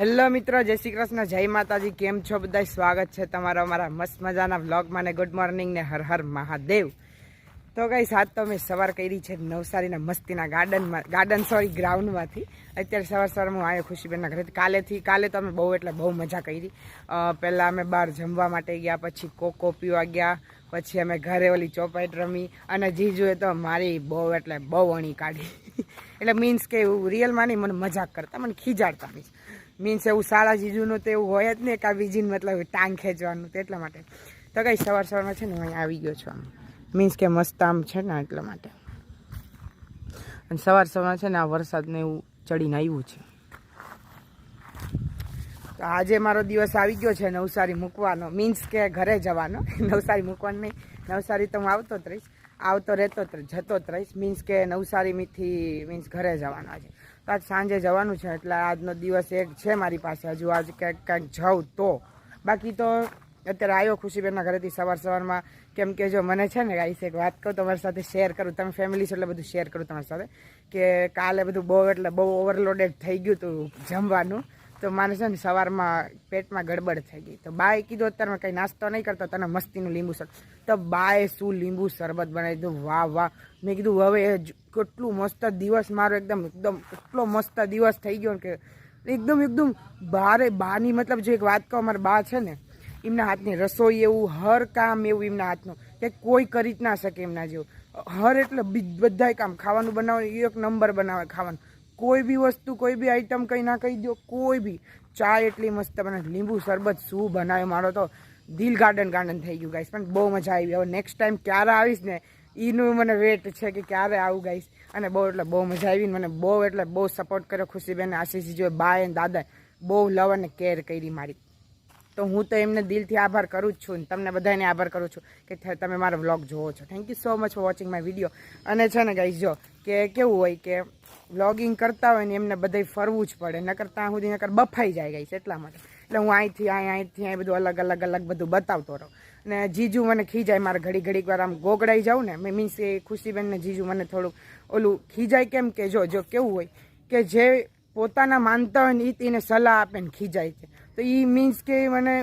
Hello મિત્રો, જય શ્રી કૃષ્ણ, જય માતાજી. કેમ છો બધા? સ્વાગત છે તમારા અમારા મસ્ત મજાના વ્લોગમાં ને ગુડ મોર્નિંગ ને હર હર મહાદેવ. તો ગઈ સાત તો મેં સવાર કરી છે નવસારીના મસ્તીના ગ્રાઉન્ડમાંથી. અત્યારે સવારમાં હું આવ્યો ખુશીબેનના ઘરેથી. કાલે તો અમે બહુ મજા કરી. પહેલાં અમે બહાર જમવા માટે ગયા, પછી કોકો પીવા ગયા, પછી અમે ઘરે ઓલી ચોપાઈટ રમી, અને જીજુએ તો મારી બહુ અણી કાઢી. એટલે મીન્સ કે એવું રિયલમાં નહીં, મને મજાક કરતા, મને ખીજાડતા મીન્સ એવું સારા જીજુનું તો એવું હોય જ નહીં કે આ બીજીને મતલબ ટાંગ ખેંચવાનું. તો એટલા માટે તો કઈ સવારમાં છે ને હું અહીંયા આવી ગયો છું. આમ મીન્સ કે મસ્ત આમ છે ને એટલા માટે. અને સવારમાં છે ને આ વરસાદને એવું ચડીને આવ્યું છે. તો આજે મારો દિવસ આવી ગયો છે નવસારી મૂકવાનો, મીન્સ કે ઘરે જવાનો. નવસારી મૂકવાનો નહીં, નવસારી તો હું આવતો જ રહીશ, જતો જ રહીશ. મીન્સ કે નવસારીથી મીન્સ ઘરે જવાનો આજે. તો આજ સાંજે જવાનું છે, એટલે આજનો દિવસ એક છે મારી પાસે. હજુ આજ ક્યાંક જાઉં તો, બાકી તો અત્યારે આવ્યો ખુશીબેનના ઘરેથી સવારમાં. કેમ કે જો મને છે ને ગાઈસ એક વાત કહું, તમારી સાથે શેર કરું, તમે ફેમિલી છો એટલે બધું શેર કરું તમારી સાથે, કે કાલે બધું બહુ ઓવરલોડેડ થઈ ગયું હતું જમવાનું. તો મને છે ને સવારમાં પેટમાં ગડબડ થઈ ગઈ. તો બાએ કીધું અત્યારે કંઈ નાસ્તો નહીં કરતો, તને મસ્તીનું લીંબુ શરબત. તો બાએ શું લીંબુ શરબત બનાવી દીધું, વાહ. મેં કીધું હવે કેટલું મસ્ત દિવસ મારો એકદમ એટલો મસ્ત દિવસ થઈ ગયો કે એકદમ બાની મતલબ જો એક વાત કહું, અમારા બા છે ને એમના હાથની રસોઈ એવું, હર કામ એવું એમના હાથનું કે કોઈ કરી જ ના શકે એમના જેવું. એટલે બધાય કામ, ખાવાનું બનાવે એક નંબર બનાવે ખાવાનું. કોઈ બી વસ્તુ, કોઈ બી આઈટમ કંઈ ના કહી દો, કોઈ બી. ચા એટલી મસ્ત બનાવે, લીંબુ શરબત શું બનાવે, મારો તો દિલ ગાર્ડન થઈ ગયું ગાઈસ. પણ બહુ મજા આવી. હવે નેક્સ્ટ ટાઈમ ક્યારે આવીશ ને એનું મને વેટ છે કે ક્યારે આવું ગાઈસ. અને બહુ મજા આવી. મને બહુ સપોર્ટ કર્યો ખુશીબેન, આશીષજી, બાએ અને દાદાએ બહુ લવ અને કેર કરી મારી. તો હું તો એમને દિલથી આભાર કરું જ છું, ને તમને બધાને આભાર કરું છું કે તમે મારો વ્લોગ જોવો છો. Thank you so much for watching my video. અને છે ને ગાઈસ જો કે કેવું હોય કે વ્લોગિંગ કરતા હોય ને એમને બધે ફરવું જ પડે, નકર ત્યાં સુધી બફાઈ જાય ગાઈસ. એટલા માટે એટલે હું અહીંથી અહીં બધું અલગ બધું બતાવતો રહું. ને જીજુ મને ખીજાય, મારે ઘડીક વાર આમ ગોગડાઈ જાઉં ને, મીન્સ એ ખુશીબેન ને જીજુ મને થોડુંક ઓલું ખીજાય. કેમ કે જો કેવું હોય કે જે પોતાના માનતા હોય ને એને સલાહ આપે ને ખીજાય છે. તો એ મીન્સ કે મને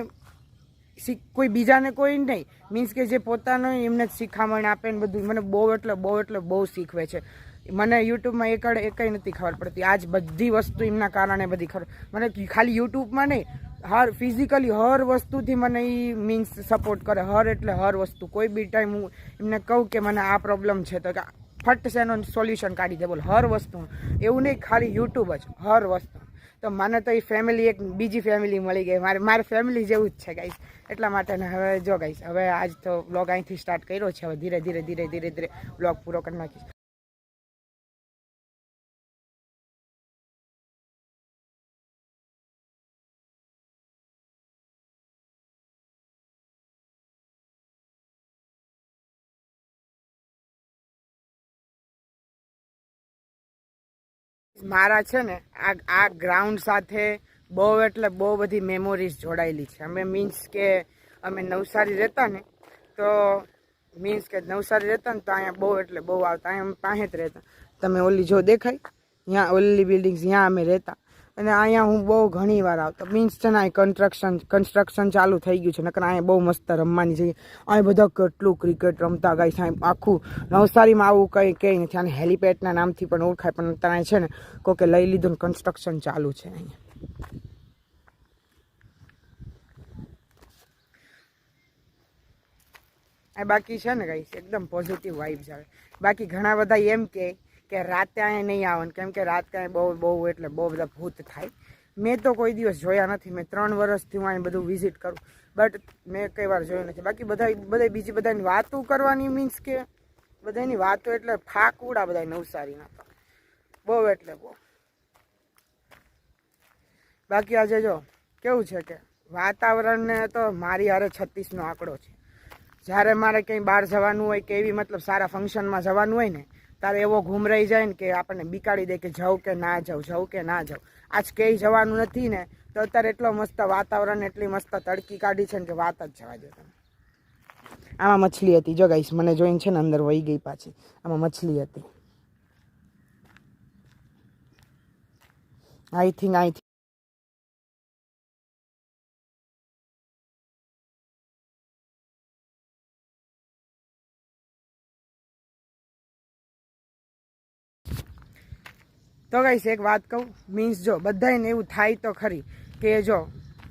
કોઈ બીજાને કોઈ નહીં, મીન્સ કે જે પોતાનો એમને જ શીખામણ આપે ને બધું મને બહુ શીખવે છે. મને યુટ્યુબમાં એકઈ નથી ખબર પડતી. આજ બધી વસ્તુ એમના કારણે બધી ખબર. મને ખાલી યુટ્યુબમાં નહીં, ફિઝિકલી હર વસ્તુથી મને એ મીન્સ સપોર્ટ કરે. હર વસ્તુ. કોઈ બી ટાઈમ હું એમને કહું કે મને આ પ્રોબ્લેમ છે તો કે ફટ છે એનો સોલ્યુશન કાઢી દે. બોલ, હર વસ્તુ. એવું નહીં ખાલી યુટ્યુબ જ, હર વસ્તુ. તો મને તો એ ફેમિલી એક બીજી ફેમિલી મળી ગઈ. મારે ફેમિલી જેવું જ છે ગાઈસ. એટલા માટે ને હવે જો ગાઈસ, હવે આજ તો વ્લોગ અહીંથી સ્ટાર્ટ કર્યો છે. હવે ધીરે વ્લોગ પૂરો કરી નાખીશ. મારા છે ને આ ગ્રાઉન્ડ સાથે બહુ બધી મેમોરીઝ જોડાયેલી છે. અમે મીન્સ કે અમે નવસારી રહેતા ને તો અહીંયા બહુ આવતા. અહીંયા અમે પાસે જ રહેતા. તમે ઓલી જો દેખાય ત્યાં ઓલી બિલ્ડિંગ્સ, ત્યાં અમે રહેતા. અને અહીંયા હું બહુ ઘણી વાર આવતો. મીન્સ છે ને કન્સ્ટ્રક્શન ચાલુ થઈ ગયું છે, નકર અહીંયા બહુ મસ્ત રમવાની જગ્યા. અહીં બધા કેટલું ક્રિકેટ રમતા ગાઈસ. આખું નવસારીમાં આવું કંઈ નથી. અને હેલિપેડના નામથી પણ ઓળખાય, પણ ત્યાં છે ને કોકે લઈ લીધું ને કન્સ્ટ્રક્શન ચાલુ છે અહીંયા. બાકી છે ને ગાઈસ એકદમ પોઝિટિવ વાઇબ્સ આવે. બાકી ઘણા બધા એમ કે રાતે અહીંયા નહીં આવવાનું, કેમ કે રાતે અહીંયા બહુ બધા ભૂત થાય. મેં તો કોઈ દિવસ જોયા નથી. મેં 3 વર્ષથી હું અહીં બધું વિઝિટ કરું, બટ મેં કઈ વાર જોયું નથી. બાકી બીજી બધાની વાતો કરવાની, મીન્સ કે બધાની વાતો એટલે ફાકુડા બધા નવસારીના તો બહુ. બાકી આજે જો કેવું છે કે વાતાવરણને તો મારી હારે 36નો આંકડો છે. જ્યારે મારે કંઈ બહાર જવાનું હોય કે એવી મતલબ સારા ફંક્શનમાં જવાનું હોય ને, તારે એવો ઘૂમ રહી જાય ને કે આપણને બીકાડી દે કે જાઉં કે ના જાઉં. આજ ક્યાંય જવાનું નથી ને તો અત્યારે એટલો મસ્ત વાતાવરણ, એટલી મસ્ત તડકી કાઢી છે ને કે વાત જ જવા દો તમે. આમાં મછલી હતી જો ગાઈસ, મને જોઈને છે ને અંદર વહી ગઈ પાછી. આમાં મછલી હતી. આઈ થિંક તો ગાઈસ એક વાત કહું, મીન્સ જો બધાને એવું થાય તો ખરી કે જો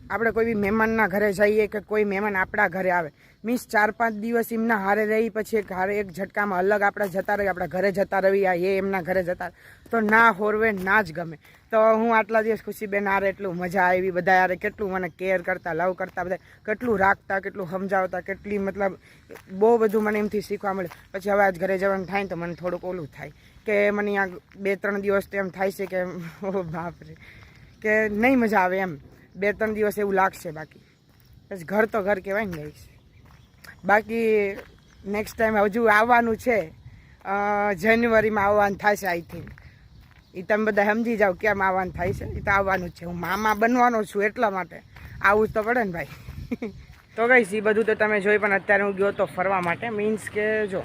આપણે કોઈ બી મહેમાનના ઘરે જઈએ કે કોઈ મહેમાન આપણા ઘરે આવે, મીન્સ 4-5 દિવસ એમના હારે રહી પછી એક ઝટકામાં અલગ આપણે જતા રહીએ, આપણા ઘરે જતા રહીએ, એ એમના ઘરે જતા, તો ના હોરવે ના જ ગમે. તો હું આટલા દિવસ ખુશીબેન હારે એટલું મજા આવી, બધા યારે કેટલું મને કેર કરતા, લવ કરતા, બધા કેટલું રાખતા, કેટલું સમજાવતા, કેટલી મતલબ બહુ બધું મને એમથી શીખવા મળે. પછી હવે આજ ઘરે જવાનું થાય ને તો મને થોડુંક ઓલું થાય કે મને અહીંયા 2-3 દિવસ તો એમ થાય છે કે ઓ બાપરે, કે નહીં મજા આવે એમ. 2-3 દિવસ એવું લાગશે, બાકી બસ ઘર તો ઘર કહેવાય ને ગાઈસ. બાકી નેક્સ્ટ ટાઈમ હજુ આવવાનું છે, જાન્યુઆરીમાં આવવાનું થશે આઈ થિંક. એ તમે બધા સમજી જાઓ કેમ આવવાનું થાય છે, એ તો આવવાનું જ છે. હું મામા બનવાનો છું એટલા માટે આવું જ તો પડે ને ભાઈ. તો ગાઈસ એ બધું તો તમે જોઈ, પણ અત્યારે હું ગયો તો ફરવા માટે. મીન્સ કે જો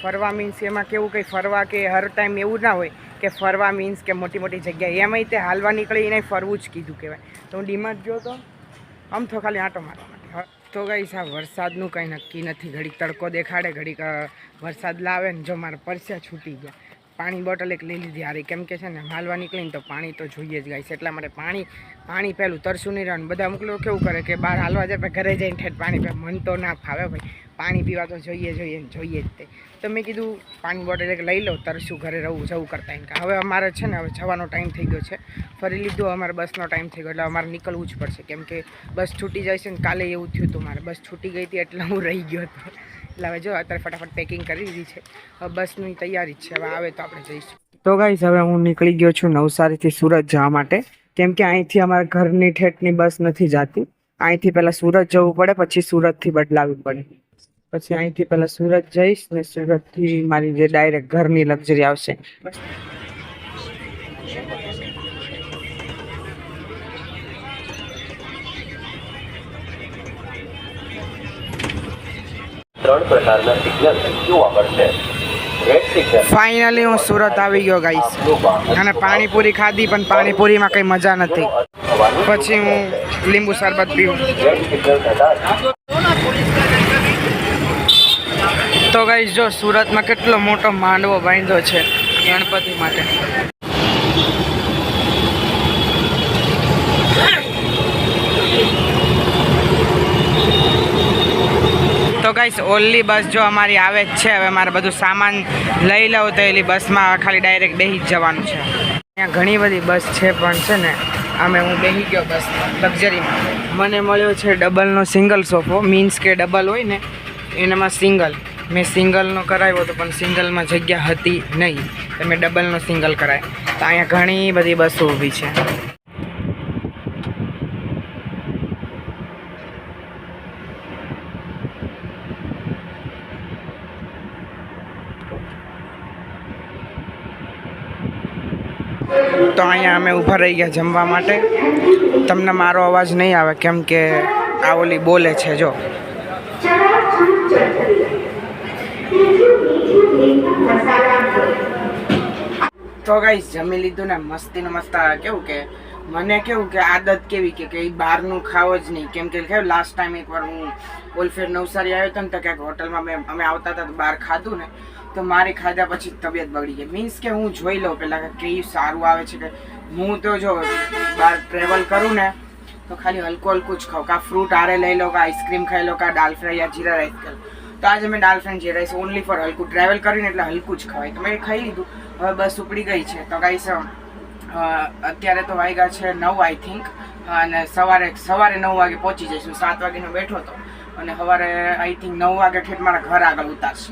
ફરવા મીન્સ એમાં કેવું કંઈ ફરવા કે હર ટાઈમ એવું ના હોય કે ફરવા મીન્સ કે મોટી મોટી જગ્યાએ, એમાંય તે હાલવા નીકળી એને ફરવું જ કીધું કહેવાય. તો હું ડીમાર્ટ ગયો તો આમ તો ખાલી આંટો મારવા માટે. તો ગાઈસ આ વરસાદનું કંઈ નક્કી નથી, ઘડીક તડકો દેખાડે, ઘડીક વરસાદ લાવે ને. જો મારા પરસ્યા છૂટી ગયા. પાણી બોટલ એક લઈ લીધી હારી, કેમ કે છે ને હાલવા નીકળીને તો પાણી તો જોઈએ જ ગાઈસ. એટલા માટે પાણી પહેલું તરસું નહીં રહેવાનું. બધા અમુક લોકો કેવું કરે કે બહાર હાલવા જાય ઘરે જઈને ઠેઠ પાણી પીવા, મન તો ના ફાવે ભાઈ. પાણી પીવા તો જોઈએ જ તે. તો મેં કીધું પાણી બોટલ એક લઈ લો, તરસું ઘરે જવું કરતા એમ. હવે અમારે છે ને હવે જવાનો ટાઈમ થઈ ગયો છે, ફરી લીધું. અમારે બસનો ટાઈમ થઈ ગયો એટલે અમારે નીકળવું જ પડશે, કેમ કે બસ છૂટી જાય છે ને. કાલે એવું થયું હતું, મારે બસ છૂટી ગઈ હતી એટલે હું રહી ગયો હતો. એટલે હવે જો અત્યારે ફટાફટ પેકિંગ કરી દીધી છે, હવે બસની તૈયારી જ છે. હવે આવે તો આપણે જઈશું. તો ગાઈસ હવે હું નીકળી ગયો છું નવસારીથી સુરત જવા માટે, કેમ કે અહીંથી અમારા ઘરની ઠેઠની બસ નથી જતી. અહીંથી પહેલાં સુરત જવું પડે, પછી સુરતથી બદલાવવું પડે. પછી અહીંથી પહેલાં સુરત જઈશ ને સુરતથી મારી જે ડાયરેક્ટ ઘરની લક્ઝરી આવશે. ફાઇનલી હું સુરત આવી ગયો ગાઈસ, અને પાણીપુરી ખાધી પણ પાણીપુરીમાં કઈ મજા નથી. પછી હું લીંબુ શરબત પીવું. તો ગાઈસ જો સુરતમાં કેટલો મોટો માંડવો બાંધ્યો છે ગણપતિ માટે. તો ગાઈસ ઓલી બસ જો અમારી આવે જ છે. હવે મારે બધું સામાન લઈ લઉં તો એલી બસમાં ખાલી ડાયરેક્ટ બેસી જ જવાનું છે. અહીંયા ઘણી બધી બસ છે, પણ છે ને આમે હું બેસી ગયો બસમાં લક્ઝરીમાં. મને મળ્યો છે ડબલનો સિંગલ સોફો, મીન્સ કે ડબલ હોય ને એનામાં સિંગલ. મેં સિંગલનો કરાવ્યો હતો પણ સિંગલમાં જગ્યા હતી નહીં, તો મેં ડબલનો સિંગલ કરાવ્યો. તો અહીંયા ઘણી બધી બસો ઊભી છે. તો અહીંયા અમે ઊભા રહી ગયા જમવા માટે. તમને મારો અવાજ નહીં આવે કેમ કે આ ઓલી બોલે છે જો. તો ગાઈસ જમી લીધું ને મસ્તીનું મસ્ત. કેવું કે મને કેવું કે આદત કેવી કે બહારનું ખાવ જ નહીં, કેમ કે લાસ્ટ ટાઈમ એકવાર હું ઓલફેર નવસારી આવ્યો હતો ને તો ક્યાંક હોટલમાં અમે આવતા હતા તો બહાર ખાધું ને, તો મારી ખાધા પછી તબિયત બગડી ગઈ. મીન્સ કે હું જોઈ લઉં પહેલાં કે કેવું સારું આવે છે. કે હું તો જો બહાર ટ્રેવલ કરું ને તો ખાલી હલકું જ ખાઉં, કાં ફ્રૂટ આરે લઈ લો, કાં આઈસ્ક્રીમ ખાઈ લો, કાં દાલ ફ્રાય યા જીરા રાઈસ ખાઈ લો. તો આજે મેં દાલ fry jeera rice only for હલકું ટ્રાવેલ કરીને એટલે હલકું જ ખવાય, તો મેં ખાઈ લીધું. હવે બસ ઉપડી ગઈ છે. તો ગાઈસ અત્યારે તો વાગ્યા છે 9 આઈ થિંક, અને સવારે 9 વાગે પહોંચી જઈશું. 7 વાગ્યાનો બેઠો હતો અને સવારે આઈ થિંક 9 વાગે ઠેઠ મારા ઘર આગળ ઉતારશે.